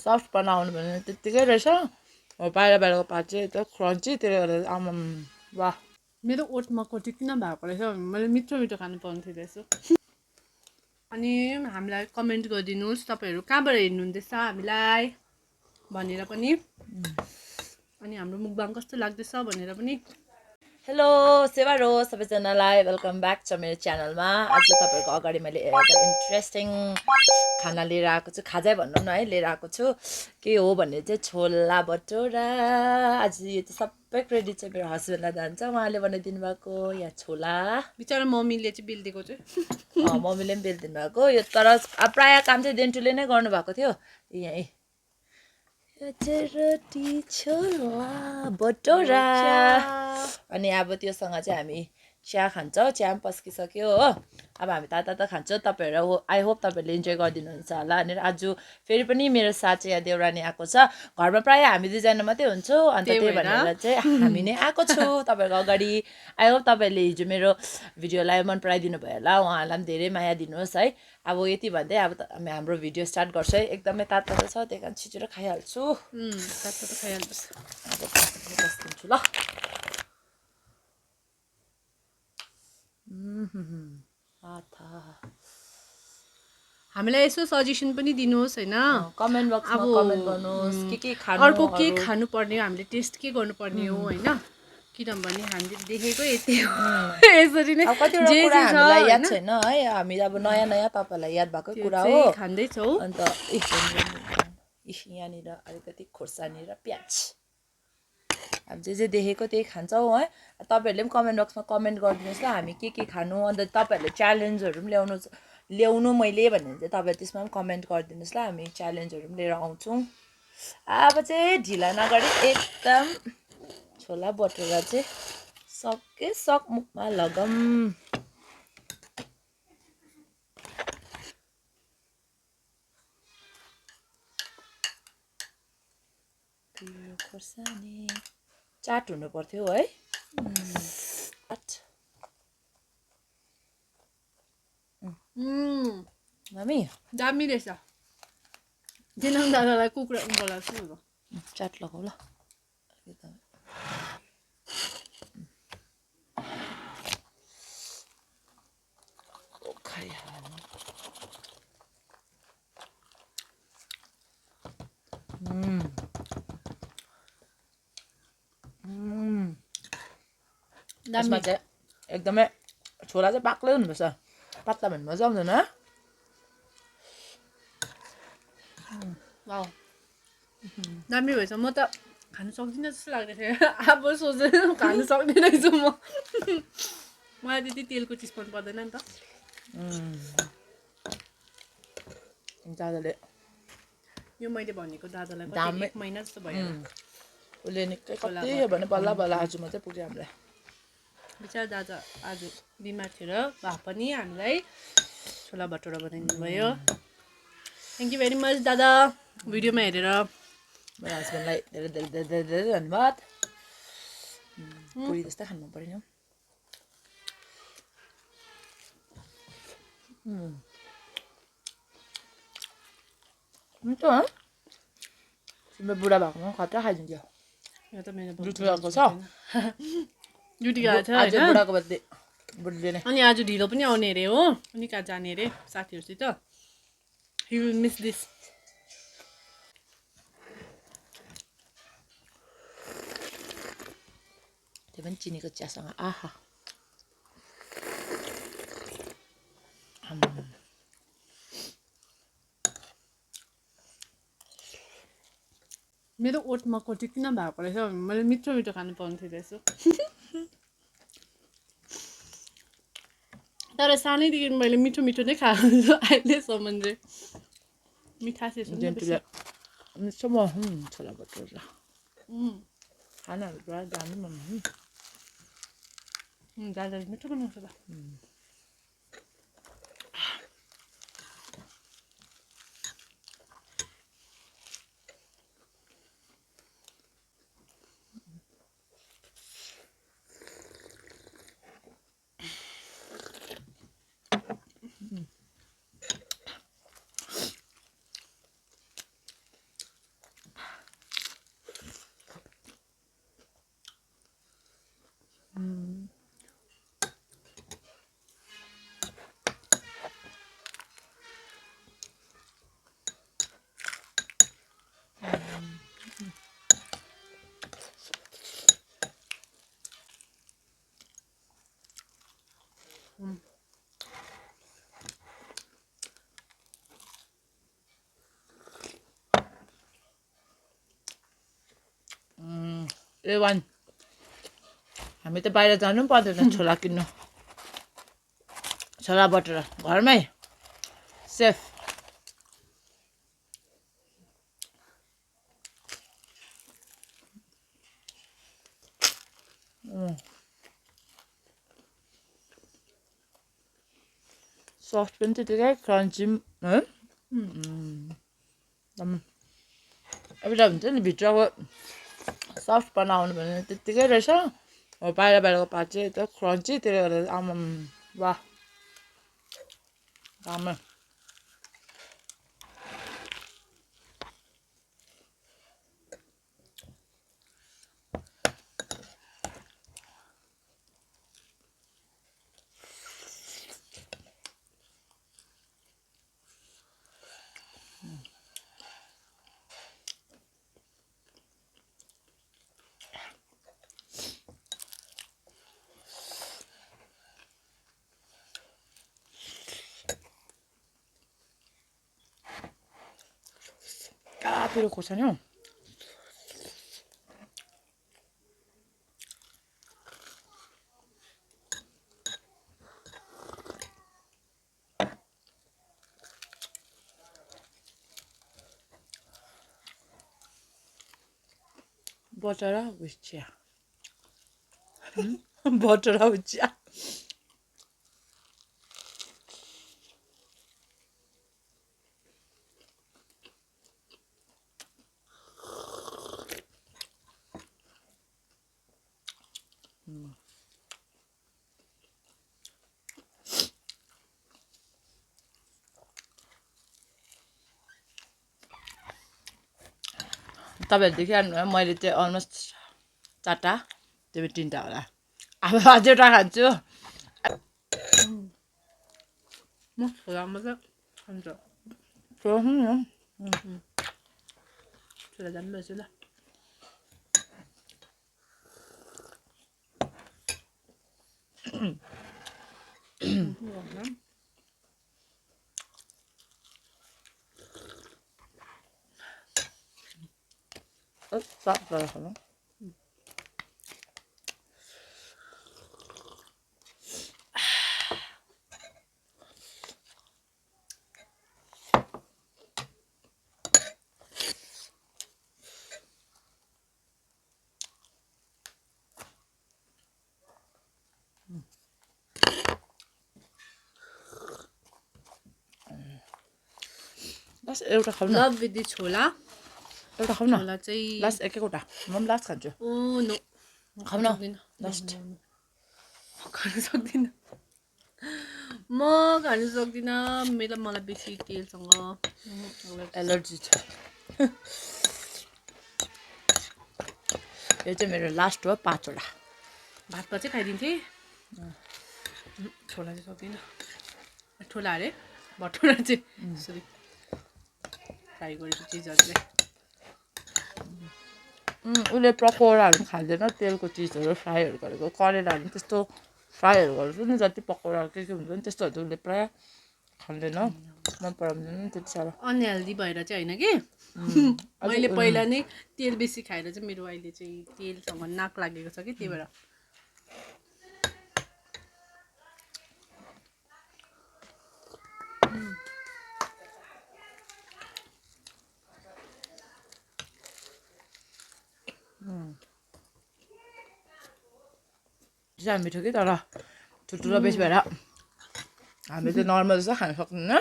Soft बनाउनु भने त्यतिकै रहेछ बाहिर बाहिरको पार्ट चाहिँ एकदम क्रन्ची त्यसले गर्दा आमाम वाह मेरो ओठमा कोटी किन भएको रहेछ मैले मिठो मिठो खानु पाउँथेँ रहेछ अनि हामीलाई कमेन्ट गरिदिनुहोस् तपाईँहरू कहाँबाट हेर्नुहुँदैछ हामीलाई भनेर पनि अनि हाम्रो मुकबाङ कस्तो लाग्दैछ भनेर पनि हेलो सेवारो सबैजनालाई वेलकम ब्याक छ मेरो च्यानलमा आज तपाईँहरूको अगाडि मैले एउटा इन्ट्रेस्टिङ खाना लिएर आएको छु खाजा भनौँ न है लिएर आएको छु के हो भने चाहिँ छोला भटोरा आज यो चाहिँ सबै क्रेडिट चाहिँ मेरो हस्बेन्डलाई जान्छ उहाँले बनाइदिनु भएको यहाँ छोला बिचरा मम्मीले चाहिँ बेलिदिएको चाहिँ मम्मीले पनि बेलिदिनु भएको यो तर प्रायः काम चाहिँ देन्टुले नै गर्नुभएको थियो यहीँ रोटी छोला भटोरा अनि अब त्योसँग चाहिँ हामी चिया खान्छौँ चिया पनि पस्किसक्यो हो अब हामी तातो खान्छौँ तपाईँहरू आई होप तपाईँहरूले इन्जोय गरिदिनुहुन्छ होला अनि आज फेरि पनि मेरो साथ चाहिँ यहाँ देउरानी आएको छ घरमा प्रायः हामी दुईजना मात्रै हुन्छौँ अन्त त्यही भनेर चाहिँ हामी नै आएको छु तपाईँहरूको अगाडि आई होप तपाईँहरूले हिजो मेरो भिडियोलाई मन पराइदिनु भयो होला उहाँहरूलाई पनि धेरै माया दिनुहोस् है अब यति भन्दै अब हामी हाम्रो भिडियो स्टार्ट गर्छ है एकदमै तातो छ त्यही कारण छिटो खाइहाल्छु तातो त खाइहाल्छु बस्दिन्छु ल हामीलाई यसो सजेसन पनि दिनुहोस् होइन कमेन्ट बक्समा कमेन्ट गर्नुहोस् के खानु अर्को के खानुपर्ने हो हामीले टेस्ट के गर्नुपर्ने हो होइन किनभने हामीले देखेको यति हो यसरी नै कतिवटा कुरा हामीलाई याद छैन है हामी अब नयाँ नयाँ तपाईँहरूलाई याद भएको कुरा हो खाँदैछौँ अन्त यहाँनिर अलिकति खोर्सानी र प्याज अब जे देखेको त्यही खान्छौँ है तपाईँहरूले पनि कमेन्ट बक्समा कमेन्ट गरिदिनुहोस् ल हामी के खानु अन्त तपाईँहरूले च्यालेन्जहरू पनि ल्याउनु मैले भने चाहिँ तपाईँहरू त्यसमा पनि कमेन्ट गरिदिनुहोस् ल हामी च्यालेन्जहरू पनि लिएर आउँछौँ अब चाहिँ ढिला नगरी एकदम छोला भटोरा चाहिँ सक मुखमा लगम खोर्सानी चाट हुनु पर्थ्यो है मम्मी दामी रहेछ दिनाङ दादालाई कुखुरा बोलाएको छु चाट लगाऊ ल यसमा चाहिँ एकदमै छोला चाहिँ बाक्लै हुनुपर्छ पातला भने मजा आउँदैन दामी भएछ म त खानु सक्दिनँ जस्तो लाग्दै थियो अब सोच्दै खानु सक्दिनँ रहेछु म मलाई त्यति तेलको चिज मन पर्दैन नि त दादाले यो मैले भनेको दादालाई कति 1 महिना जस्तो भयो उसले निकै कति भने बल्ल आज मात्रै पुग्यो हामीलाई बिचरा दादा आज बिमार थियो र भए पनि हामीलाई छोला भटोरा बनाइदिनु भयो थ्याङ्क यू भेरी मच दादा भिडियोमा हेरेर मेरो हस्बेन्डलाई धेरै धेरै धेरै धेरै धेरै धन्यवाद पुरी जस्तै खानु पऱ्यो मिठो तिम्रो बुढा भएकोमा खतरा खाइदिन्थ्यो यो त मेरो ड्युटी गएको छ ड्युटी गएको छ आज बुढाको बर्थडे बुढीले नै अनि आज ढिलो पनि आउने अरे हो अनि कहाँ जाने अरे साथीहरूसित ही विल मिस दिस त्यो पनि चिनीको चियासँग आहा मेरो ओठमा कोटी किन भएको रहेछ मैले मिठो मिठो खानु पाउँथेँ रहेछ तर सानैदेखि मैले मिठो मिठो नै खाएको छु अहिलेसम्म चाहिँ मिठास छोला भटोरा खानाहरू पुरा दामी दादाले मिठो बनाउँछ त A1 हामी त बाहिर जानु पनि पर्दैन छोला किन्नु छोला बटोरा घरमै सेफ सफ्ट पनि त्यतिकै क्रन्ची है एउटा हुन्छ नि भित्रको सफ्ट बनाउनु भने त्यत्तिकै रहेछ बाहिर बाहिरको पार्ट चाहिँ एकदम क्रन्ची त्यसले गर्दा आमाम वाह राम्रो पिरो खोर्सानी हौ बटरा with चिया बटरा with चिया तपाईँहरू देखिहाल्नु मैले चाहिँ अलमोस्ट 4टा तिमी 3टा होला अब अझै एउटा खान्छु म छोला मात्रै खान्छ छोला जानुपर्छ ल Stop there, hello. That's एउटा खाऊ न लभ विथ द छोला एउटा खाऊ न छोला चाहिँ लास्ट एकैवटा म पनि लास्ट खान्छु ओ नो खाऊ न लास्ट खान सक्दिनँ म खान सक्दिनँ मलाई बेसी तेलसँग एलर्जी छ यो चाहिँ मेरो लास्ट हो 5वटा भातमा चाहिँ खाइदिन्थेँ छोला चाहिँ सक्दिनँ छोला अरे भटोरा चाहिँ सरी फ्राई गरेको चिजहरूले उसले पकौडाहरू खाँदैन तेलको चिजहरू फ्राईहरू गरेको करेलाहरू त्यस्तो फ्राईहरू गर्छु नि जति पकौडाहरू के हुन्छ नि त्यस्तोहरू चाहिँ उसले प्रायः खाँदैन मन पराउँदैन त्यति साह्रो अनहेल्दी भएर चाहिँ होइन कि मैले पहिला नै तेल बेसी खाएर चाहिँ मेरो अहिले चाहिँ तेलसँग नाक लागेको छ कि त्यही भएर चाहिँ मिठो कि तर ठुल्ठुलो बेसी भएर हामी चाहिँ नर्मल जस्तो खान सक्दैन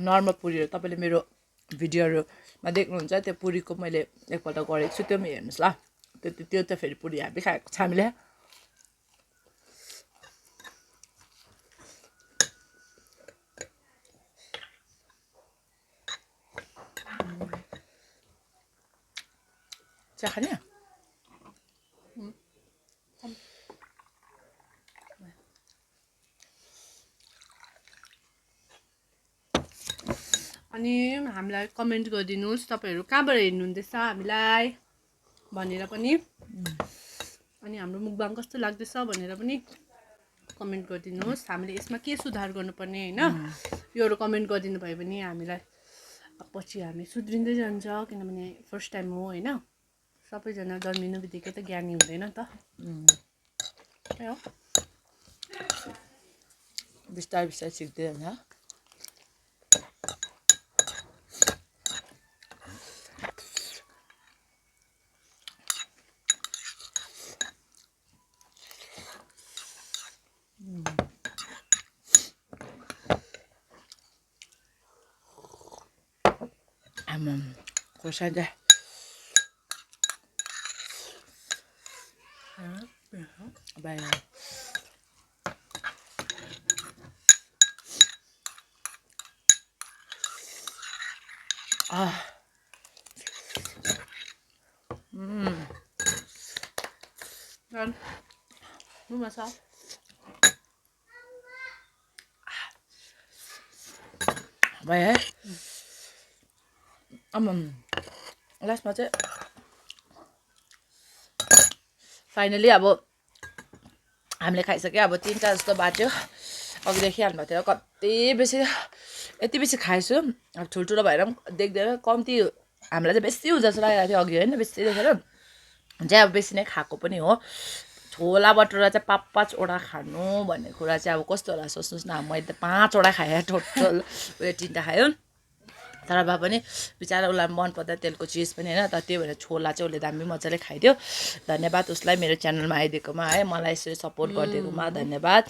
नर्मल पुरीहरू तपाईँले मेरो भिडियोहरूमा देख्नुहुन्छ त्यो पुरीको मैले एकपल्ट गरेको छु त्यो पनि हेर्नुहोस् ल त्यो त फेरि पुरी हामी खाएको छ हामीले चिया खाने अनि हामीलाई कमेन्ट गरिदिनुहोस् तपाईँहरू कहाँबाट हेर्नुहुँदैछ हामीलाई भनेर पनि अनि हाम्रो मुकबाङ कस्तो लाग्दैछ भनेर पनि कमेन्ट गरिदिनुहोस् हामीले यसमा के सुधार गर्नुपर्ने होइन योहरू कमेन्ट गरिदिनु भयो भने हामीलाई पछि हामी सुध्रिँदै जान्छ किनभने फर्स्ट टाइम हो होइन सबैजना जन्मिनु बित्तिकै त ज्ञानी हुँदैन त त्यही हो बिस्तारै बिस्तारै सिक्दै होइन खोर्सानी बाहिर रुममा छ भयो है लास्टमा चाहिँ फाइनली अब हामीले खाइसक्यो अब 3-4 जस्तो बाँच्यो अघिदेखि हाल्नु थियो कति बेसी यति बेसी खाएछु अब ठुल्ठुलो भएर पनि देख्दैन कम्ती हामीलाई चाहिँ बेसी हुन्छ जस्तो लागेको थियो अघि होइन बेसी देखेर चाहिँ अब बेसी नै खाएको पनि हो छोला भटोरा चाहिँ 5-5वटा खानु भन्ने कुरा चाहिँ अब कस्तो होला सोच्नुहोस् न मैले त 5वटा खाएँ टोटल उयो 3टा खायो तर भए पनि बिचरा उसलाई मन पर्दा तेलको चिज पनि होइन तर त्यही भएर छोला चाहिँ उसले दामी मजाले खाइदियो धन्यवाद उसलाई मेरो च्यानलमा आइदिएकोमा है मलाई यसरी सपोर्ट गरिदिएकोमा धन्यवाद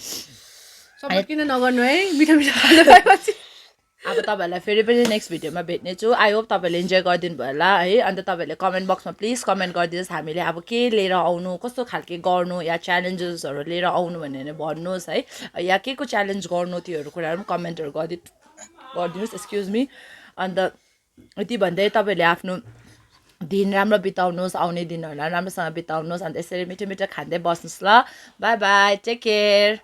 सपोर्ट किन नगर्नु है मिठो मिठो खानु पाएपछि अब तपाईँहरूलाई फेरि पनि नेक्स्ट भिडियोमा भेट्नेछु आई होप तपाईँहरूले इन्जोय गरिदिनु भयो होला है अन्त तपाईँहरूले कमेन्ट बक्समा प्लिज कमेन्ट गरिदिनुहोस् हामीले अब के लिएर आउनु कस्तो खालके गर्नु या च्यालेन्जेसहरू लिएर आउनु भनेर भन्नुहोस् है या के को च्यालेन्ज गर्नु त्योहरू कुराहरू पनि कमेन्टहरू गरिदिनुहोस् एक्सक्युज मी अन्त यति भन्दै तपाईँहरूले आफ्नो दिन राम्रो बिताउनुहोस् आउने दिनहरूलाई राम्रोसँग बिताउनुहोस् अन्त यसरी मिठो मिठो खाँदै बस्नुहोस् ल बाई बाई टेक केयर